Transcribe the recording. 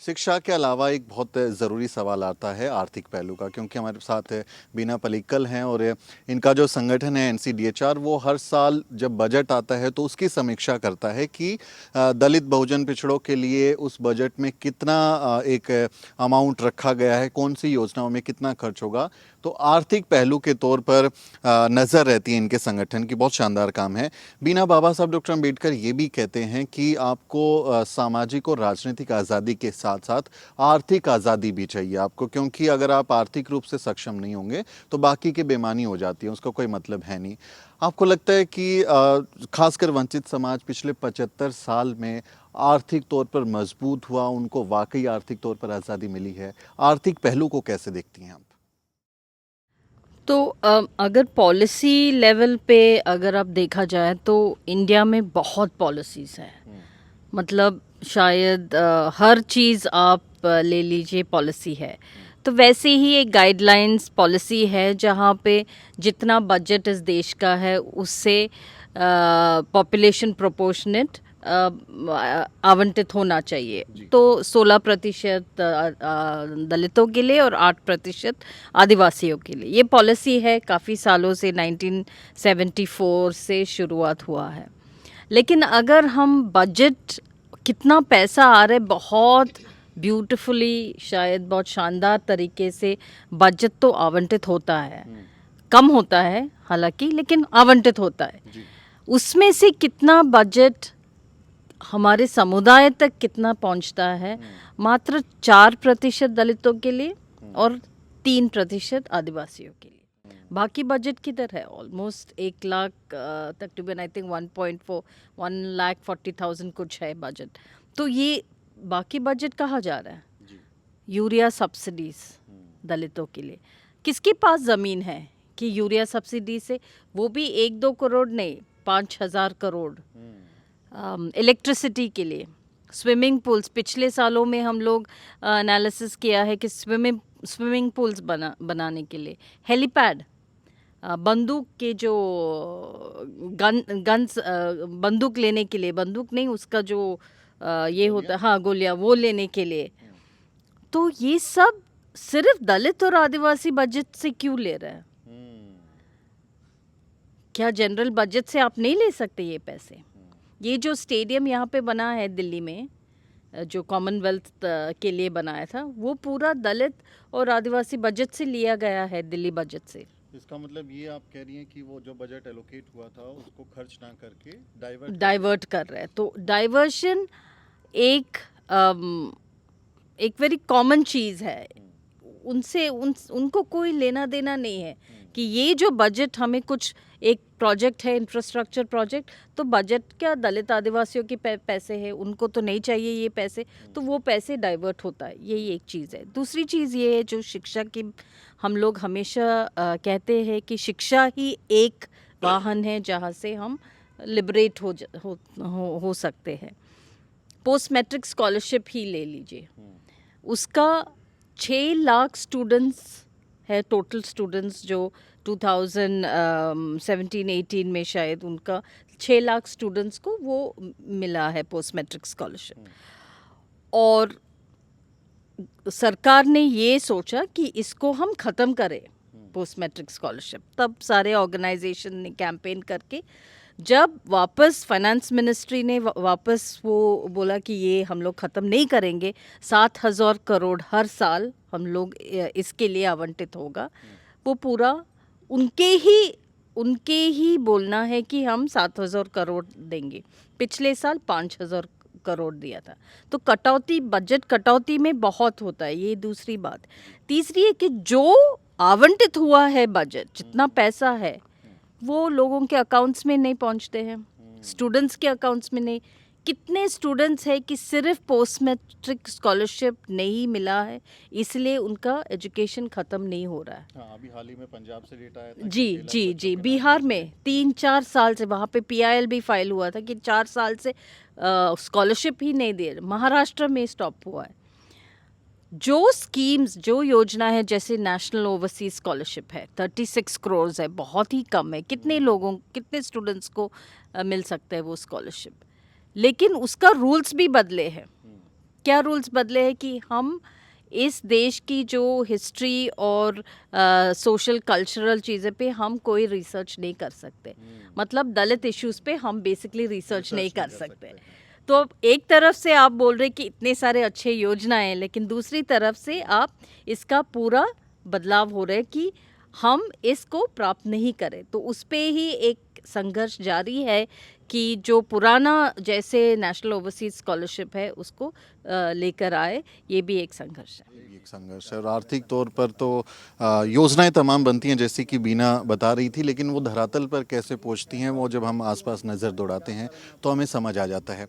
शिक्षा के अलावा एक बहुत ज़रूरी सवाल आता है आर्थिक पहलू का, क्योंकि हमारे साथ बीना पलीक्कल हैं और इनका जो संगठन है एनसीडीएचआर, वो हर साल जब बजट आता है तो उसकी समीक्षा करता है कि दलित बहुजन पिछड़ों के लिए उस बजट में कितना एक अमाउंट रखा गया है, कौन सी योजनाओं में कितना खर्च होगा। तो आर्थिक पहलू के तौर पर नज़र रहती है इनके संगठन की। बहुत शानदार काम है। बीना, बाबा साहब डॉक्टर अम्बेडकर ये भी कहते हैं कि आपको सामाजिक और राजनीतिक आज़ादी के साथ साथ आर्थिक आज़ादी भी चाहिए आपको, क्योंकि अगर आप आर्थिक रूप से सक्षम नहीं होंगे तो बाकी की बेईमानी हो जाती है, उसका कोई मतलब है नहीं। आपको लगता है कि खासकर वंचित समाज पिछले 75 साल में आर्थिक तौर पर मजबूत हुआ, उनको वाकई आर्थिक तौर पर आज़ादी मिली है? आर्थिक पहलू को कैसे देखती हैं आप? तो अगर पॉलिसी लेवल पे अगर आप देखा जाए तो इंडिया में बहुत पॉलिसीज़ हैं। मतलब शायद हर चीज़ आप ले लीजिए पॉलिसी है। तो वैसे ही एक गाइडलाइंस पॉलिसी है जहाँ पे जितना बजट इस देश का है उससे पॉपुलेशन प्रोपोर्शनेट आवंटित होना चाहिए। तो 16% दलितों के लिए और 8% आदिवासियों के लिए। ये पॉलिसी है काफ़ी सालों से, 1974 से शुरुआत हुआ है। लेकिन अगर हम बजट कितना पैसा आ रहा है, बहुत ब्यूटीफुली, शायद बहुत शानदार तरीके से बजट तो आवंटित होता है। कम होता है हालांकि, लेकिन आवंटित होता है। उसमें से कितना बजट हमारे समुदाय तक कितना पहुंचता है? मात्र 4% दलितों के लिए और 3% आदिवासियों के लिए। बाकी बजट किधर है? ऑलमोस्ट 1 लाख तकरीबन, आई थिंक 1,40,000 कुछ है बजट। तो ये बाकी बजट कहाँ जा रहा है? यूरिया सब्सिडीज दलितों के लिए। किसके पास ज़मीन है कि यूरिया सब्सिडी से, वो भी 1-2 करोड़ नहीं, 5,000 करोड़ इलेक्ट्रिसिटी के लिए। स्विमिंग पूल्स, पिछले सालों में हम लोग एनालिसिस किया है कि स्विमिंग पूल्स बनाने के लिए, हेलीपैड, बंदूक के जो गन्स, बंदूक लेने के लिए, बंदूक नहीं उसका जो ये होता है, हाँ गोलियां, वो लेने के लिए। तो ये सब सिर्फ दलित और आदिवासी बजट से क्यों ले रहे हैं? क्या जनरल बजट से आप नहीं ले सकते ये पैसे? ये जो स्टेडियम यहाँ पे बना है दिल्ली में, जो कॉमनवेल्थ के लिए बनाया था, वो पूरा दलित और आदिवासी बजट से लिया गया है, दिल्ली बजट से। इसका मतलब ये आप कह रही हैं कि वो जो बजट एलोकेट हुआ था उसको खर्च ना करके डाइवर्ट कर रहे हैं। तो डाइवर्शन एक एक वेरी कॉमन चीज़ है। उनसे उनको कोई लेना देना नहीं है कि ये जो बजट हमें कुछ एक प्रोजेक्ट है, इंफ्रास्ट्रक्चर प्रोजेक्ट, तो बजट क्या दलित आदिवासियों के पैसे हैं, उनको तो नहीं चाहिए ये पैसे, तो वो पैसे डाइवर्ट होता है। यही एक चीज़ है। दूसरी चीज़ ये है जो शिक्षा की, हम लोग हमेशा कहते हैं कि शिक्षा ही एक वाहन है जहाँ से हम लिबरेट हो सकते हैं। पोस्ट मैट्रिक स्कॉलरशिप ही ले लीजिए, उसका 6 लाख स्टूडेंट्स है, टोटल स्टूडेंट्स जो 2017-18 में शायद उनका 6 लाख स्टूडेंट्स को वो मिला है पोस्ट मैट्रिक स्कॉलरशिप। और सरकार ने ये सोचा कि इसको हम ख़त्म करें पोस्ट मैट्रिक स्कॉलरशिप। तब सारे ऑर्गेनाइजेशन ने कैंपेन करके, जब वापस फाइनेंस मिनिस्ट्री ने वापस वो बोला कि ये हम लोग ख़त्म नहीं करेंगे, 7,000 करोड़ हर साल हम लोग इसके लिए आवंटित होगा। वो पूरा उनके ही बोलना है कि हम 7,000 करोड़ देंगे। पिछले साल 5,000 करोड़ दिया था। तो कटौती, बजट कटौती में बहुत होता है। ये दूसरी बात। तीसरी है कि जो आवंटित हुआ है बजट, जितना पैसा है, वो लोगों के अकाउंट्स में नहीं पहुंचते हैं, स्टूडेंट्स के अकाउंट्स में नहीं। कितने स्टूडेंट्स हैं कि सिर्फ पोस्ट मैट्रिक स्कॉलरशिप नहीं मिला है, इसलिए उनका एजुकेशन ख़त्म नहीं हो रहा है। हाँ, अभी हाल ही में पंजाब से डेटा आया था जी जी जी, बिहार में 3-4 साल से, वहाँ पे PIL भी फाइल हुआ था कि 4 साल से स्कॉलरशिप ही नहीं दे। महाराष्ट्र में स्टॉप हुआ है। जो स्कीम्स, जो योजना है, जैसे नेशनल ओवरसीज स्कॉलरशिप है, 36 करोड़ है, बहुत ही कम है। कितने लोगों, कितने स्टूडेंट्स को मिल सकता है वो स्कॉलरशिप? लेकिन उसका रूल्स भी बदले हैं। क्या रूल्स बदले हैं कि हम इस देश की जो हिस्ट्री और सोशल कल्चरल चीज़ें पे हम कोई रिसर्च नहीं कर सकते। मतलब दलित इश्यूज़ पे हम बेसिकली रिसर्च नहीं कर सकते। तो अब एक तरफ से आप बोल रहे कि इतने सारे अच्छे योजनाएं हैं, लेकिन दूसरी तरफ से आप इसका पूरा बदलाव हो रहा है कि हम इसको प्राप्त नहीं करें। तो उस पे ही एक संघर्ष जारी है कि जो पुराना जैसे नेशनल ओवरसीज स्कॉलरशिप है उसको लेकर आए। ये भी एक संघर्ष है। ये एक संघर्ष है और आर्थिक तौर पर तो योजनाएं तमाम बनती हैं जैसी कि बीना बता रही थी, लेकिन वो धरातल पर कैसे पहुंचती हैं वो जब हम आसपास नज़र दौड़ाते हैं तो हमें समझ आ जाता है।